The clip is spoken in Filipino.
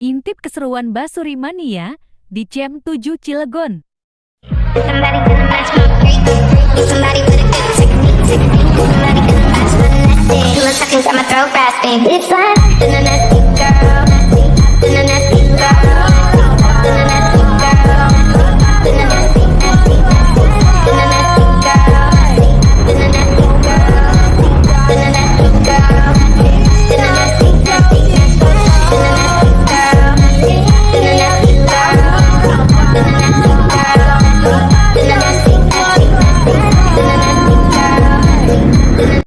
Intip keseruan Basuri Mania di CM 7 Cilegon. Somebody gonna match my freak. Somebody with a good technique. Somebody gonna match my neck. You look like you got my throat grasping. It's like